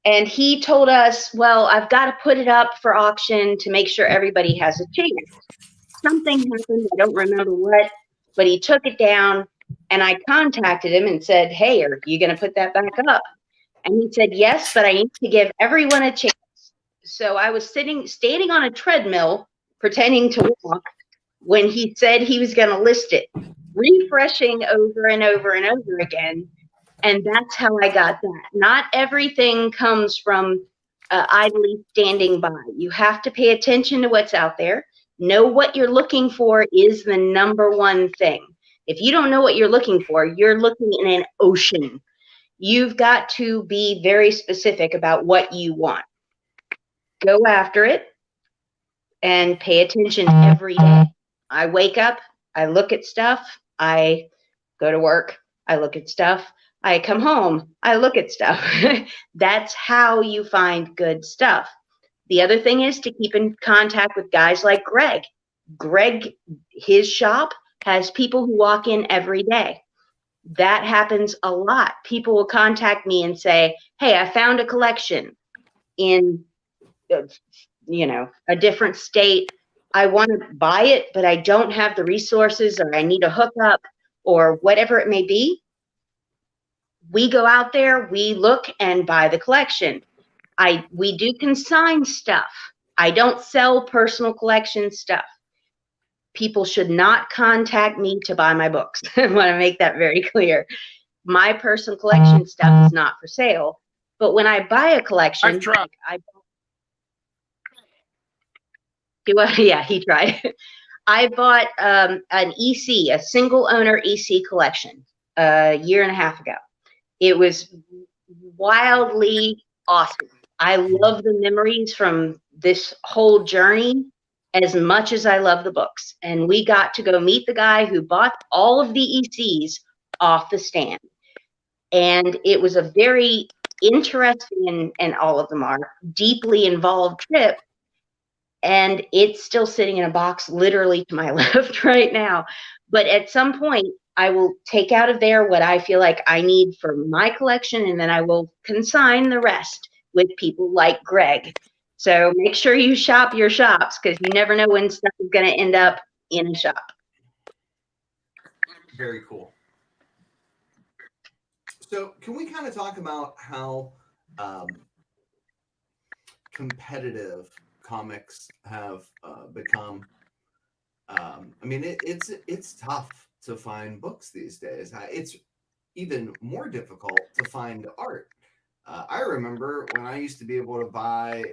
And he told us, well, I've got to put it up for auction to make sure everybody has a chance. Something happened, I don't remember what, but he took it down, and I contacted him and said, hey, are you going to put that back up? And he said, yes, but I need to give everyone a chance. So I was standing on a treadmill, pretending to walk, when he said he was going to list it, refreshing over and over and over again. And that's how I got that. Not everything comes from idly standing by. You have to pay attention to what's out there. Know what you're looking for is the number one thing. If you don't know what you're looking for, you're looking in an ocean. You've got to be very specific about what you want. Go after it and pay attention every day. I wake up, I look at stuff, I go to work, I look at stuff, I come home, I look at stuff. That's how you find good stuff. The other thing is to keep in contact with guys like Greg. Greg, his shop has people who walk in every day. That happens a lot. People will contact me and say, hey, I found a collection in, a different state. I want to buy it, but I don't have the resources, or I need a hookup, or whatever it may be. We go out there, we look and buy the collection. We do consign stuff. I don't sell personal collection stuff. People should not contact me to buy my books. I want to make that very clear. My personal collection stuff is not for sale. But when I buy a collection, yeah, he tried. I bought an EC, a single owner EC collection, a year and a half ago. It was wildly awesome. I love the memories from this whole journey as much as I love the books. And we got to go meet the guy who bought all of the ECs off the stand. And it was a very interesting, and all of them are, deeply involved trip. And it's still sitting in a box literally to my left right now. But at some point, I will take out of there what I feel like I need for my collection, and then I will consign the rest with people like Greg. So make sure you shop your shops, because you never know when stuff is going to end up in a shop. Very cool. So can we kind of talk about how competitive comics have become? I mean, it's tough to find books these days. It's even more difficult to find art. I remember when I used to be able to buy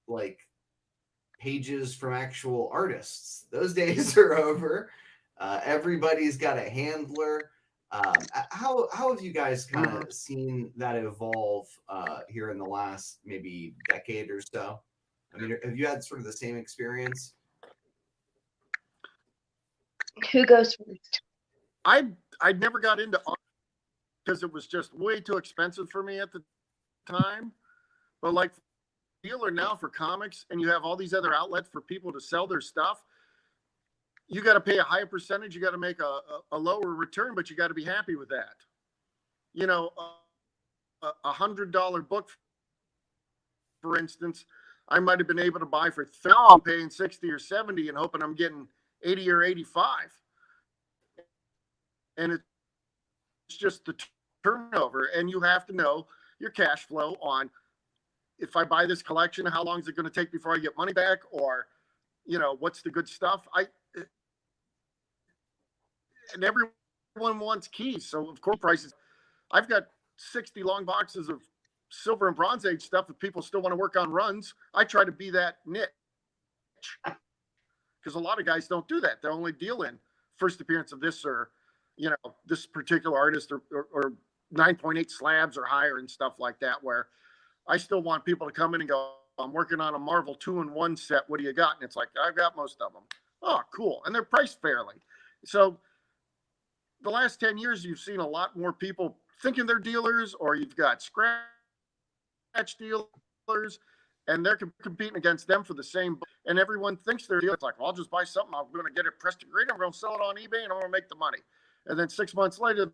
like pages from actual artists. Those days are over. Everybody's got a handler. How have you guys kind of seen that evolve here in the last maybe decade or so? I mean, have you had sort of the same experience? Who goes first? I never got into art because it was just way too expensive for me at the time. But like dealer now for comics, and you have all these other outlets for people to sell their stuff. You got to pay a higher percentage. You got to make a lower return, but you got to be happy with that. You know, $100 book, for instance, I might have been able to buy for now I'm paying 60 or 70 and hoping I'm getting 80 or 85. And it's just the turnover, and you have to know your cash flow on, if I buy this collection, how long is it going to take before I get money back? Or, you know, what's the good stuff? And everyone wants keys. So of course prices, I've got 60 long boxes of Silver and Bronze Age stuff. If people still want to work on runs, I try to be that niche, because a lot of guys don't do that. They only deal in first appearance of this, or, you know, this particular artist, or 9.8 slabs or higher and stuff like that, where I still want people to come in and go, I'm working on a Marvel 2-in-1 set. What do you got? And it's like, I've got most of them. Oh, cool. And they're priced fairly. So the last 10 years, you've seen a lot more people thinking they're dealers, or you've got scratch dealers, and they're competing against them for the same book. And everyone thinks they're dealers. It's like, well, I'll just buy something. I'm going to get it pressed to grade. I'm going to sell it on eBay, and I'm going to make the money. And then 6 months later,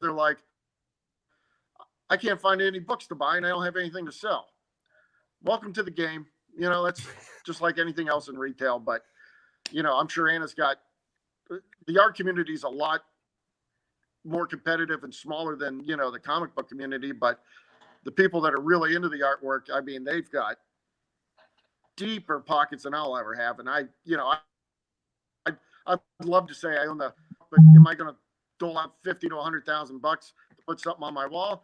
they're like, I can't find any books to buy, and I don't have anything to sell. Welcome to the game. You know, that's just like anything else in retail. But, you know, I'm sure Anna's got, the art community is a lot more competitive and smaller than, you know, the comic book community. But the people that are really into the artwork, I mean, they've got deeper pockets than I'll ever have. And I'd love to say I own the, but am I going to dole out 50 to 100,000 bucks to put something on my wall?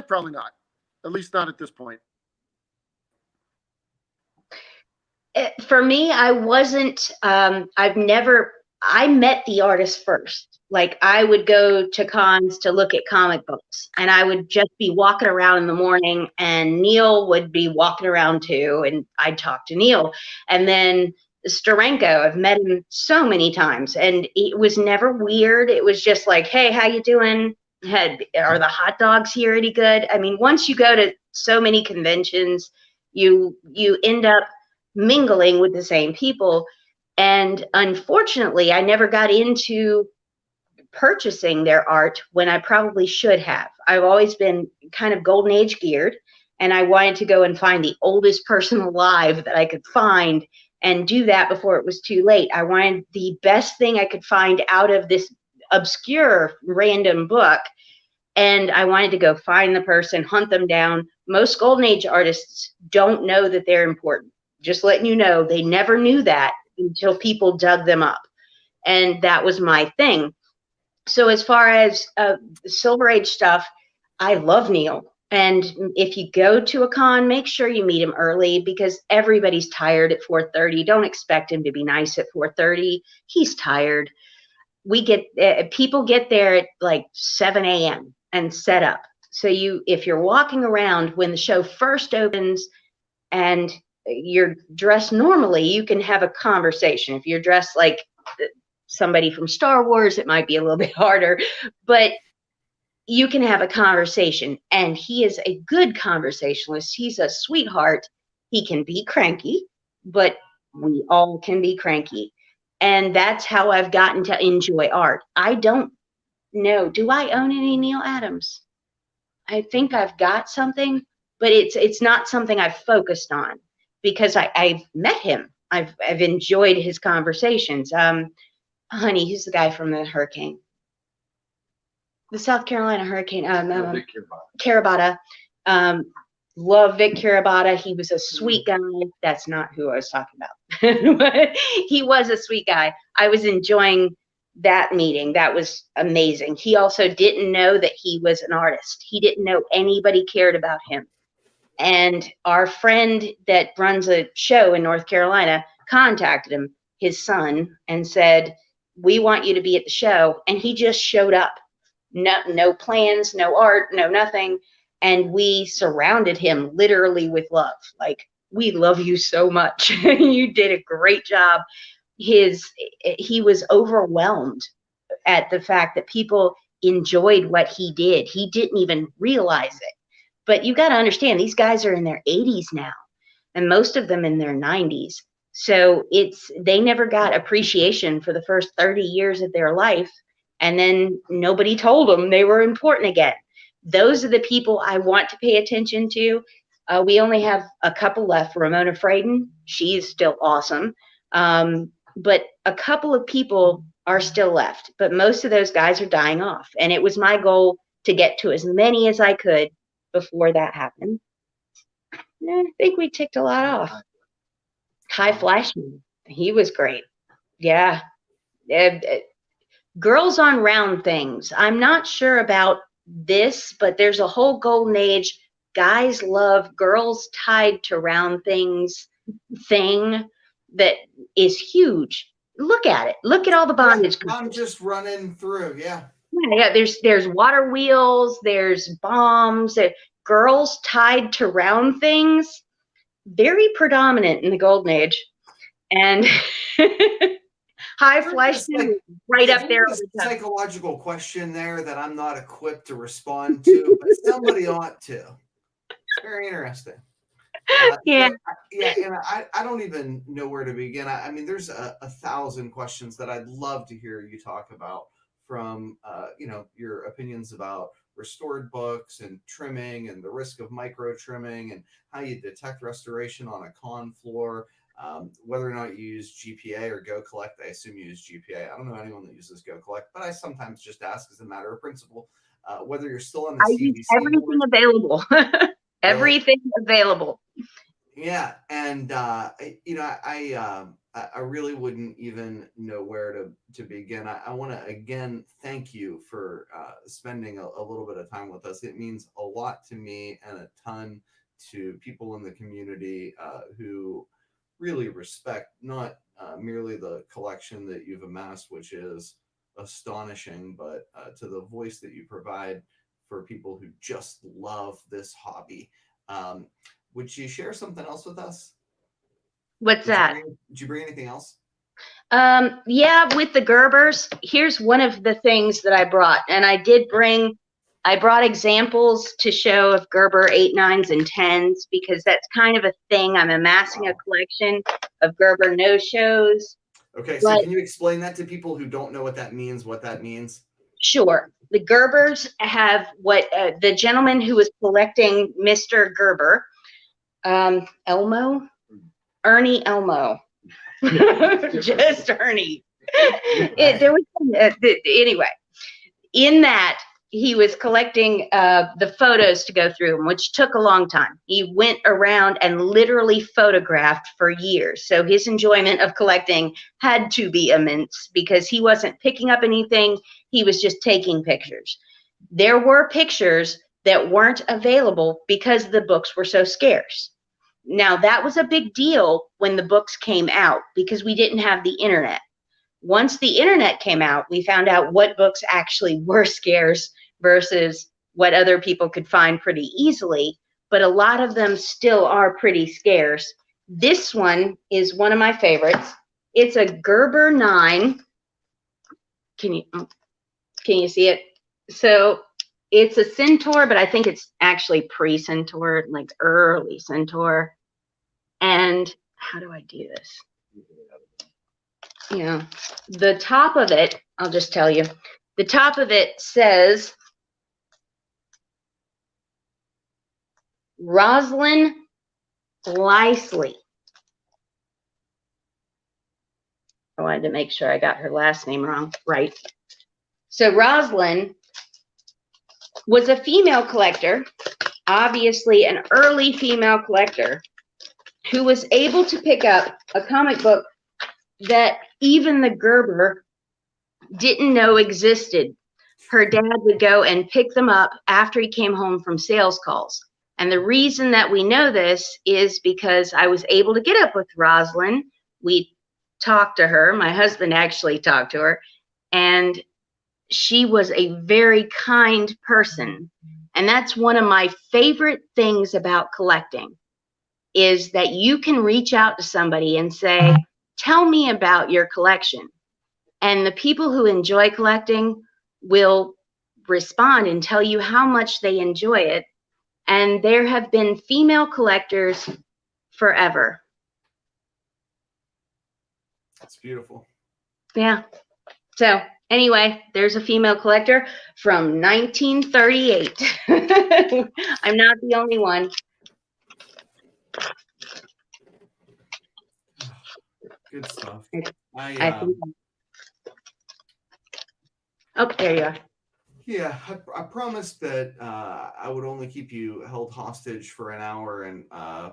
Probably not. At least not at this point. For me, I wasn't, I met the artist first. Like, I would go to cons to look at comic books, and I would just be walking around in the morning, and Neil would be walking around too, and I'd talk to Neil. And then Steranko, I've met him so many times, and it was never weird. It was just like, hey, how you doing? Are the hot dogs here any good? I mean, once you go to so many conventions, you end up mingling with the same people. And unfortunately, I never got into purchasing their art when I probably should have. I've always been kind of golden age geared, and I wanted to go and find the oldest person alive that I could find and do that before it was too late. I wanted the best thing I could find out of this obscure random book, and I wanted to go find the person, hunt them down. Most golden age artists don't know that they're important. Just letting you know, they never knew that until people dug them up. And that was my thing. So as far as the Silver Age stuff, I love Neil. And if you go to a con, make sure you meet him early, because everybody's tired at 4:30. Don't expect him to be nice at 4:30. He's tired. People get there at like 7 a.m. and set up. So if you're walking around when the show first opens and you're dressed normally, you can have a conversation. If you're dressed like somebody from Star Wars, it might be a little bit harder, but you can have a conversation. And he is a good conversationalist. He's a sweetheart. He can be cranky, but we all can be cranky. And that's how I've gotten to enjoy art. I don't know. Do I own any Neil Adams? I think I've got something. but it's not something I've focused on because I've met him. I've enjoyed his conversations. Honey, who's the guy from the hurricane? The South Carolina hurricane. Vic Carabata. Love Vic Carabata. He was a sweet guy. That's not who I was talking about. But he was a sweet guy. I was enjoying that meeting. That was amazing. He also didn't know that he was an artist. He didn't know anybody cared about him. And our friend that runs a show in North Carolina contacted him, his son, and said, we want you to be at the show. And he just showed up. No plans, no art, no nothing. And we surrounded him literally with love. Like, we love you so much. You did a great job. He was overwhelmed at the fact that people enjoyed what he did. He didn't even realize it. But you got to understand, these guys are in their 80s now, and most of them in their 90s. So they never got appreciation for the first 30 years of their life. And then nobody told them they were important again. Those are the people I want to pay attention to. We only have a couple left. Ramona Fraden, she's still awesome. But a couple of people are still left. But most of those guys are dying off. And it was my goal to get to as many as I could before that happened. I think we ticked a lot off. Kai Flashman, he was great. Yeah. Girls on round things. I'm not sure about this, but there's a whole golden age guys love girls tied to round things thing that is huge. Look at it. Look at all the bondage. I'm just running through. Yeah. Yeah, there's water wheels, there's bombs, girls tied to round things, very predominant in the golden age. And high flash right up there. There's a psychological question there that I'm not equipped to respond to, but somebody ought to. It's very interesting. Yeah. And I don't even know where to begin. I mean, there's a 1,000 questions that I'd love to hear you talk about, from your opinions about restored books and trimming and the risk of micro trimming and how you detect restoration on a con floor, whether or not you use GPA or Go Collect. I assume you use GPA. I don't know anyone that uses Go Collect, but I sometimes just ask as a matter of principle, whether you're still on the I use everything available. Everything available. Yeah, and I really wouldn't even know where to begin. I want to again thank you for spending a little bit of time with us. It means a lot to me and a ton to people in the community who really respect not merely the collection that you've amassed, which is astonishing, but to the voice that you provide for people who just love this hobby. Would you share something else with us? What's that? Did you bring anything else? Yeah, with the Gerbers, here's one of the things that I brought. And I brought examples to show of Gerber 8, 9s, and 10s, because that's kind of a thing. I'm amassing a collection of Gerber No Shows. Okay, so can you explain that to people who don't know what that means? Sure. The Gerbers have what the gentleman who was collecting Mr. Gerber, Ernie Elmo. Just Ernie. Anyway, in that he was collecting the photos to go through them, which took a long time. He went around and literally photographed for years. So his enjoyment of collecting had to be immense, because he wasn't picking up anything. He was just taking pictures. There were pictures that weren't available because the books were so scarce. Now, that was a big deal when the books came out, because we didn't have the internet. Once the internet came out, we found out what books actually were scarce versus what other people could find pretty easily. But a lot of them still are pretty scarce. This one is one of my favorites. It's a Gerber 9. Can you see it? So it's a Centaur, but I think it's actually pre-Centaur, like early Centaur. And how do I do this? The top of it, I'll just tell you, the top of it says Rosalind Lively. I wanted to make sure I got her last name right. So Rosalind was a female collector, obviously an early female collector, who was able to pick up a comic book that even the Gerber didn't know existed. Her dad would go and pick them up after he came home from sales calls. And the reason that we know this is because I was able to get up with Rosalind. We talked to her. My husband actually talked to her. And she was a very kind person. And that's one of my favorite things about collecting, is that you can reach out to somebody and say, tell me about your collection. And the people who enjoy collecting will respond and tell you how much they enjoy it. And there have been female collectors forever. That's beautiful. Yeah. So anyway, there's a female collector from 1938. I'm not the only one. Good stuff. Oh, there you are. Yeah, I promised that I would only keep you held hostage for an hour, and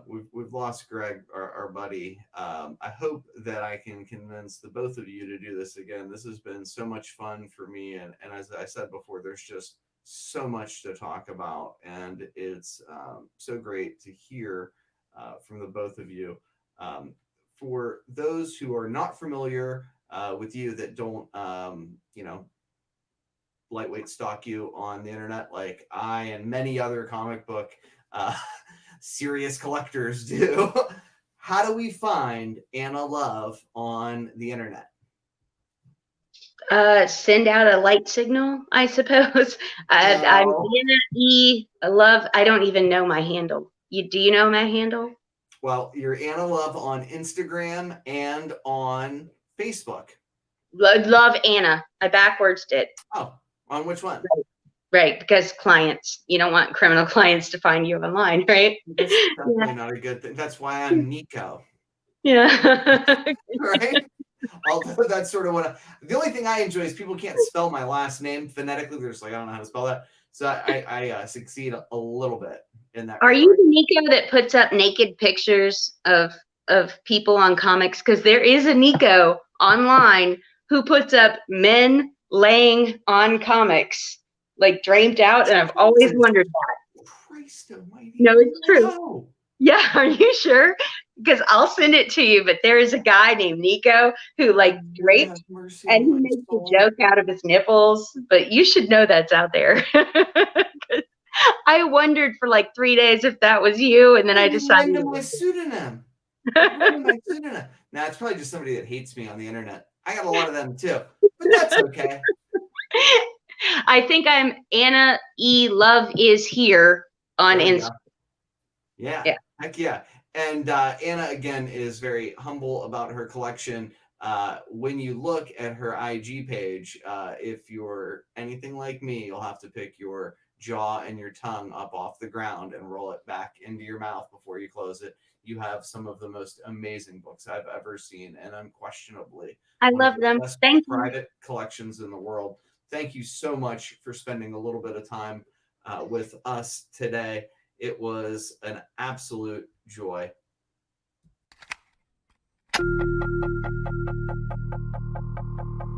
we've lost Greg, our buddy. I hope that I can convince the both of you to do this again. This has been so much fun for me, and as I said before, there's just so much to talk about, and it's so great to hear from the both of you. For those who are not familiar with you, that don't, lightweight stalk you on the internet like I and many other comic book serious collectors do, how do we find Anna Love on the internet? Send out a light signal, I suppose. I'm Anna E. Love. I don't even know my handle. Do you know my handle? Well, you're Anna Love on Instagram and on Facebook. Love Anna. I backwardsed it. Oh, on which one? Right, because clients, you don't want criminal clients to find you online, right? That's definitely not a good thing. That's why I'm Nico. Yeah. Right? Although that's sort of what the only thing I enjoy is people can't spell my last name phonetically. They're just like, I don't know how to spell that. So I succeed a little bit in that. Are you the Nico that puts up naked pictures of people on comics? Because there is a Nico online who puts up men laying on comics, like draped out, and I've always wondered that. Christ almighty. No, it's true. No. Yeah, are you sure? Because I'll send it to you, but there is a guy named Nico who draped, and he makes a joke out of his nipples, but you should know that's out there. I wondered for 3 days if that was you, and then I decided. My pseudonym. Now, it's probably just somebody that hates me on the internet. I got a lot of them too, but that's okay. I think I'm Anna E. Love is here on Instagram. Yeah. Heck yeah. And Anna, again, is very humble about her collection. When you look at her IG page, if you're anything like me, you'll have to pick your jaw and your tongue up off the ground and roll it back into your mouth before you close it. You have some of the most amazing books I've ever seen, and unquestionably, I love them. Thank you. Private collections in the world. Thank you so much for spending a little bit of time with us today. It was an absolute joy. From the Flipside.